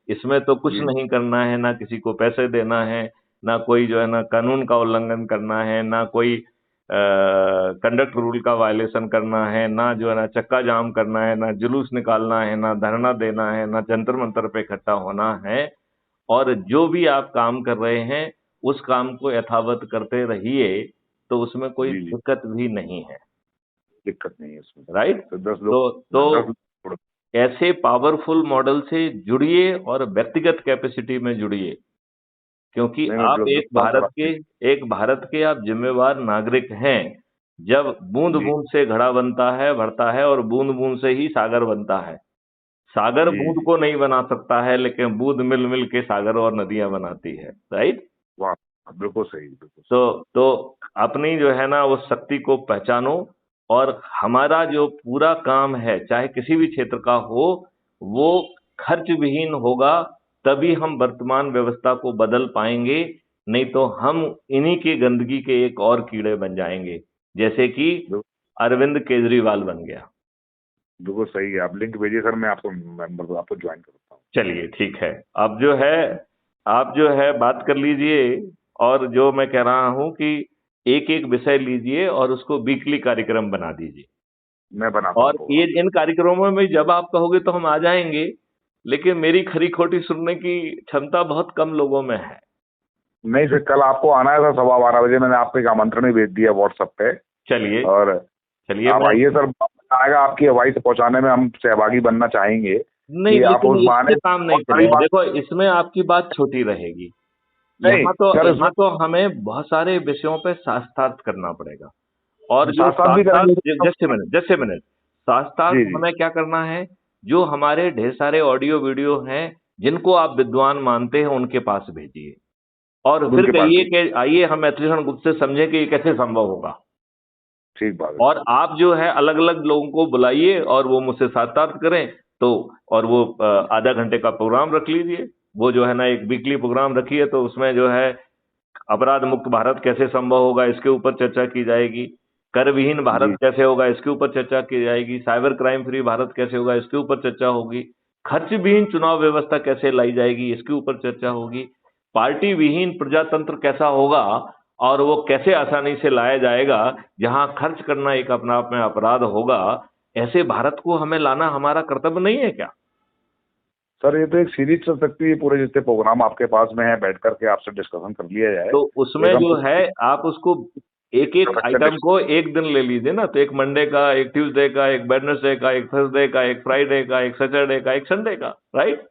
इसमें तो कुछ जी नहीं करना है, ना किसी को पैसे देना है, ना कोई जो है ना कानून का उल्लंघन करना है, ना कोई कंडक्ट रूल का वायलेशन करना है, ना जो है ना चक्का जाम करना है, ना जुलूस निकालना है, ना धरना देना है, ना जंतर मंतर पे इकट्ठा होना है। और जो भी आप काम कर रहे हैं उस काम को यथावत करते रहिए, तो उसमें कोई जी जी, दिक्कत भी नहीं है। दिक्कत नहीं है इसमें। राइट। तो 10 लोग, तो 10 लोग। ऐसे पावरफुल मॉडल से जुड़िए और व्यक्तिगत कैपेसिटी में जुड़िए, क्योंकि नहीं, मैं आप जुड़ता हूँ आपकी। एक भारत के आप जिम्मेवार नागरिक हैं। जब बूंद जी बूंद से घड़ा बनता है, बढ़ता है, और बूंद बूंद से ही सागर बनता है। सागर जी बूंद जी, को नहीं बना सकता है, लेकिन बूंद मिल मिल के सागर और नदियां बनाती है। राइट। वाह, बिल्कुल सही, बिल्कुल तो सही। अपनी जो है ना उस शक्ति को पहचानो, और हमारा जो पूरा काम है चाहे किसी भी क्षेत्र का हो, वो खर्च विहीन होगा, तभी हम वर्तमान व्यवस्था को बदल पाएंगे। नहीं तो हम इन्हीं के गंदगी के एक और कीड़े बन जाएंगे, जैसे कि बिल्कुल अरविंद केजरीवाल बन गया। बिल्कुल सही है। आप लिंक भेजिए सर, मैं आपको मेंबर आपको ज्वाइन करता हूँ। चलिए ठीक है। अब जो है, आप जो है बात कर लीजिए, और जो मैं कह रहा हूं कि एक एक विषय लीजिए और उसको वीकली कार्यक्रम बना दीजिए। मैं बनाता हूँ और ये प्रोग्राम। इन कार्यक्रमों में जब आप कहोगे तो हम आ जाएंगे, लेकिन मेरी खरी खोटी सुनने की क्षमता बहुत कम लोगों में है। नहीं सर, कल आपको आना है सर 12:15 बजे, मैंने आपको एक आमंत्रण ही भेज दिया व्हाट्सएप पे। चलिए। और चलिए आप मैं, आइए सर, आएगा आपकी आवाज़ पहुंचाने में, हम सहभागी बनना चाहेंगे नहीं कि आप लेकिन उस इससे बहाने काम नहीं बहुत सारी चलेगा। बात। देखो, इसमें आपकी बात छोटी रहेगी। नहीं सर, इसमें यहाँ तो हमें बहुत सारे विषयों पे शास्त्रार्थ करना पड़ेगा। और जो साथ साथ भी शास्त्रार्थ, करेंगे। जस्ट ए मिनट, शास्त्रार्थ जी जी हमें क्या करना है, जो हमारे ढेर सारे ऑडियो वीडियो हैं जिनको आप विद्वान मानते हैं उनके पास भेजिए, और फिर उनके पास कहिए भी। कि आइए हम एथलीन गुप्त से समझें कि ये कैसे संभव होगा। ठीक बात है और सर। आप जो है अलग अलग लोगों को बुलाइए और वो मुझसे साक्षात्कार करें। तो और वो आधा घंटे का प्रोग्राम रख लीजिए। वो जो है ना एक वीकली प्रोग्राम रखिए, तो उसमें जो है अपराध मुक्त भारत कैसे संभव होगा इसके ऊपर चर्चा की जाएगी। कर विहीन भारत जी कैसे होगा इसके ऊपर चर्चा की जाएगी। साइबर क्राइम फ्री भारत कैसे होगा इसके ऊपर चर्चा होगी। खर्च विहीन चुनाव व्यवस्था कैसे लाई जाएगी इसके ऊपर चर्चा होगी। पार्टी विहीन प्रजातंत्र कैसा होगा, और वो कैसे आसानी से लाया जाएगा, जहां खर्च करना एक अपना आप में अपराध होगा। ऐसे भारत को हमें लाना हमारा कर्तव्य नहीं है क्या? सर, ये तो एक सीरीज चल सकती है, पूरे जितने प्रोग्राम आपके पास में है बैठ करके आपसे डिस्कशन कर लिया जाए। तो उसमें एकदम जो है आप उसको एक एक आइटम डिस्कशन। को एक दिन ले लीजिए ना। तो एक मंडे का, एक ट्यूसडे का, एक वेडनेसडे का, एक थर्सडे का, एक फ्राइडे का, एक सैटरडे का, एक संडे का। राइट।